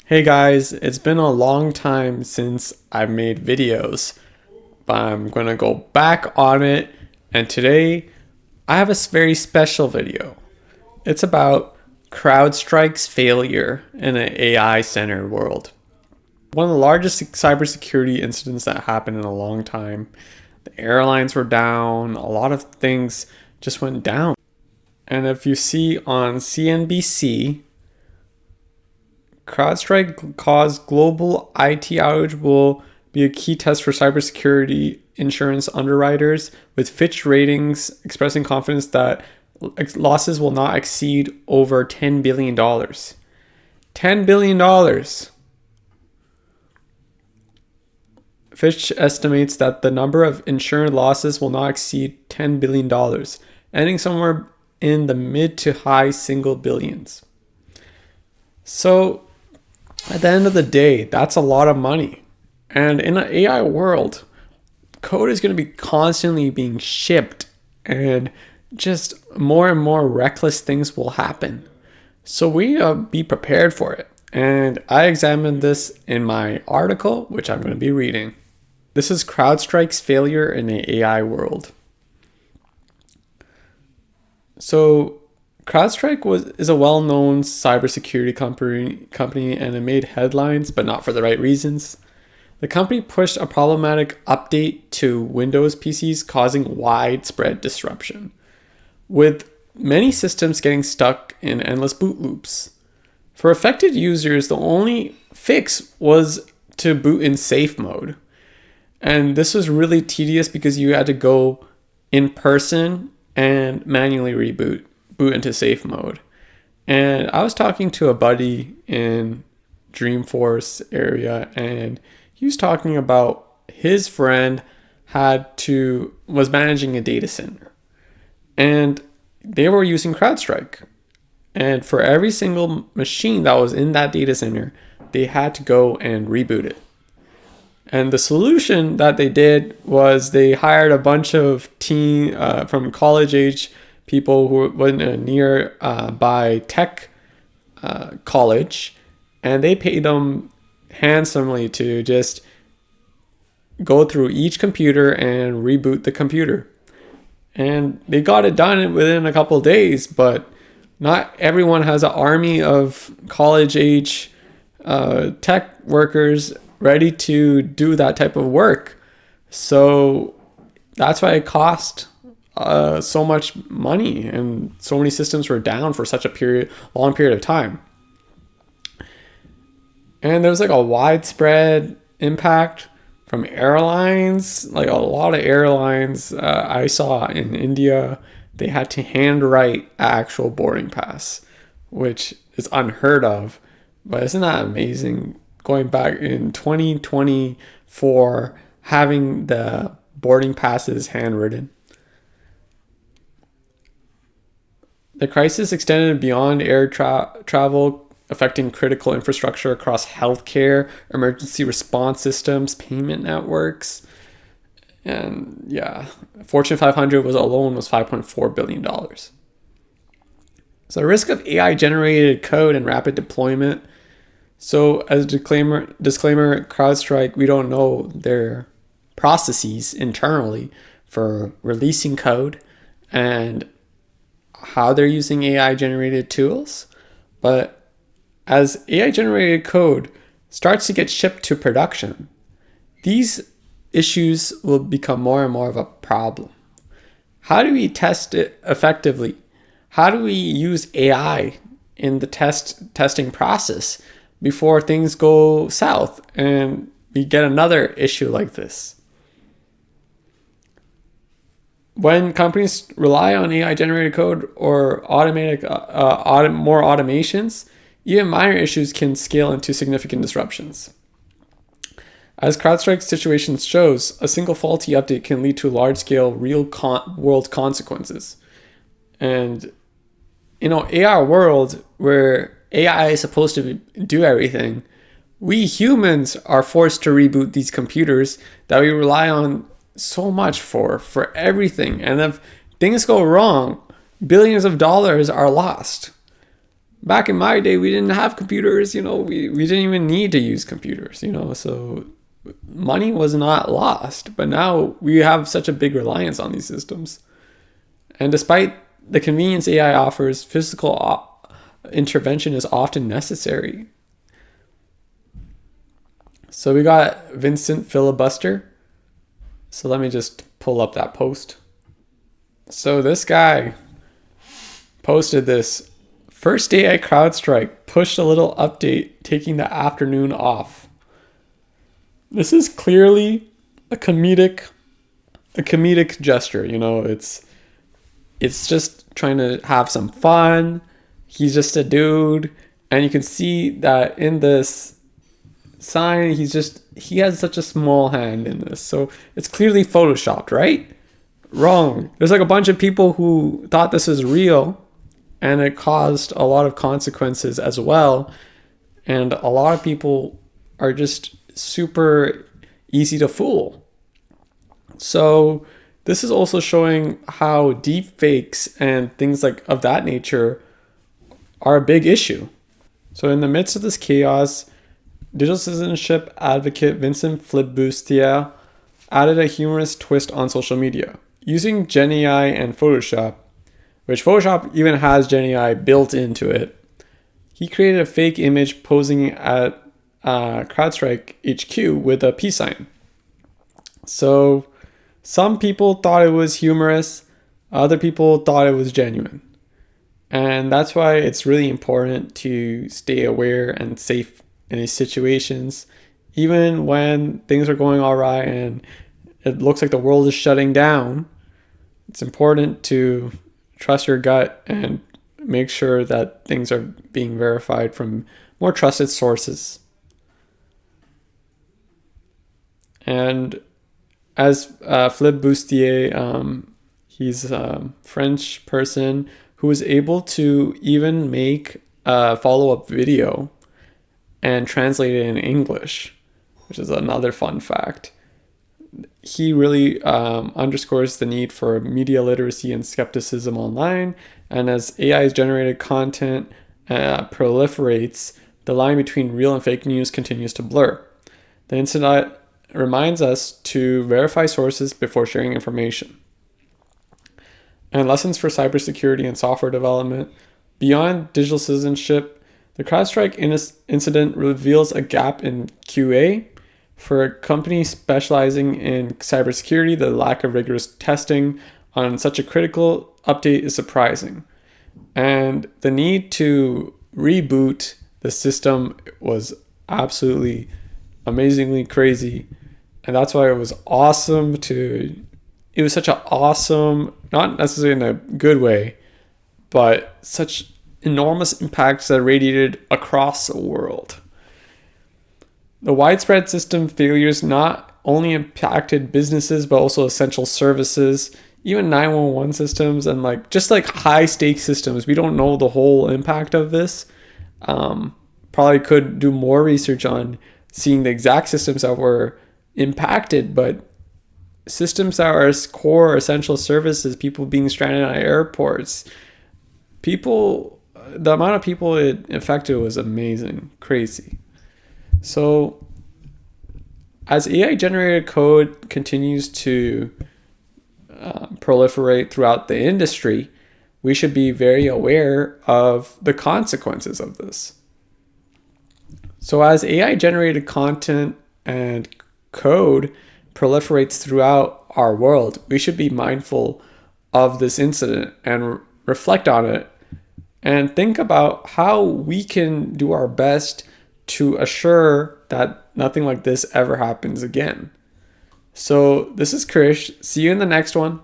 Hey guys, it's been a long time since I've made videos, but I'm gonna go back on it, and today I have a very special video. It's about CrowdStrike's failure in an AI center world. One of the largest cybersecurity incidents that happened in a long time. The airlines were down, a lot of things just went down. And if you see on CNBC, CrowdStrike caused global IT outage will be a key test for cybersecurity insurance underwriters, with Fitch ratings expressing confidence that losses will not exceed over $10 billion. $10 billion. Fitch estimates that the number of insured losses will not exceed $10 billion, ending somewhere in the mid to high single billions. So, at the end of the day, that's a lot of money. And in an AI world, code is going to be constantly being shipped, and just more and more reckless things will happen. So we be prepared for it. And I examined this in my article, which I'm going to be reading. This is CrowdStrike's failure in the AI world. So CrowdStrike is a well-known cybersecurity company, and it made headlines, but not for the right reasons. The company pushed a problematic update to Windows PCs, causing widespread disruption, with many systems getting stuck in endless boot loops. For affected users, the only fix was to boot in safe mode. And this was really tedious because you had to go in person and manually boot into safe mode. And I was talking to a buddy in Dreamforce area, and he was talking about his friend was managing a data center, and they were using CrowdStrike. And for every single machine that was in that data center, they had to go and reboot it. And the solution that they did was they hired a bunch of from college age people who were near by tech college, and they paid them handsomely to just go through each computer and reboot the computer. And they got it done within a couple of days, but not everyone has an army of college age tech workers ready to do that type of work. So that's why it cost so much money, and so many systems were down for such a long period of time. And there was like a widespread impact from airlines. Like a lot of airlines I saw in India, they had to handwrite actual boarding pass, which is unheard of. But isn't that amazing? Going back in 2024, having the boarding passes handwritten. The crisis extended beyond air travel, affecting critical infrastructure across healthcare, emergency response systems, payment networks. And yeah, Fortune 500 was $5.4 billion. So the risk of AI generated code and rapid deployment. So as a disclaimer, CrowdStrike, we don't know their processes internally for releasing code and how they're using AI generated tools. But as AI generated code starts to get shipped to production, these issues will become more and more of a problem. How do we test it effectively? How do we use AI in the testing process before things go south and we get another issue like this? When companies rely on AI generated code or more automations, even minor issues can scale into significant disruptions. As CrowdStrike's situation shows, a single faulty update can lead to large-scale real-world consequences. And in an AI world where AI is supposed to do everything, we humans are forced to reboot these computers that we rely on so much for everything. And if things go wrong, billions of dollars are lost. Back in my day, we didn't have computers, we didn't even need to use computers, so money was not lost. But now we have such a big reliance on these systems. And despite the convenience AI offers, physical intervention is often necessary. So we got Vincent Filibuster. So let me just pull up that post. So this guy posted this: first day at CrowdStrike, pushed a little update, taking the afternoon off. This is clearly a comedic gesture. It's just trying to have some fun. He's just a dude, and you can see that in this sign, he has such a small hand in this. So it's clearly photoshopped, right? Wrong. There's like a bunch of people who thought this is real, and it caused a lot of consequences as well. And a lot of people are just super easy to fool. So this is also showing how deep fakes and things like of that nature are a big issue. So in the midst of this chaos, digital citizenship advocate Vincent Flibustier added a humorous twist on social media. Using GenAI and Photoshop, which Photoshop even has GenAI built into it, he created a fake image posing at CrowdStrike HQ with a peace sign. So some people thought it was humorous, other people thought it was genuine. And that's why it's really important to stay aware and safe in these situations, even when things are going all right and it looks like the world is shutting down. It's important to trust your gut and make sure that things are being verified from more trusted sources. And as Flip Bustier, he's a French person who was able to even make a follow-up video and translate it in English, which is another fun fact. He really underscores the need for media literacy and skepticism online. And as AI's generated content proliferates, the line between real and fake news continues to blur. The incident reminds us to verify sources before sharing information. And lessons for cybersecurity and software development. Beyond digital citizenship, the CrowdStrike incident reveals a gap in QA. For a company specializing in cybersecurity, the lack of rigorous testing on such a critical update is surprising. And the need to reboot the system was absolutely amazingly crazy. And that's why it was it was such an awesome, not necessarily in a good way, but such enormous impacts that radiated across the world. The widespread system failures not only impacted businesses, but also essential services, even 911 systems, and just high stakes systems. We don't know the whole impact of this. Probably could do more research on seeing the exact systems that were impacted, but systems that are core essential services, people being stranded on airports, the amount of people it affected was amazing, crazy. So as AI generated code continues to proliferate throughout the industry, we should be very aware of the consequences of this. So as AI generated content and code proliferates throughout our world, we should be mindful of this incident and reflect on it and think about how we can do our best to assure that nothing like this ever happens again. So this is Krish. See you in the next one.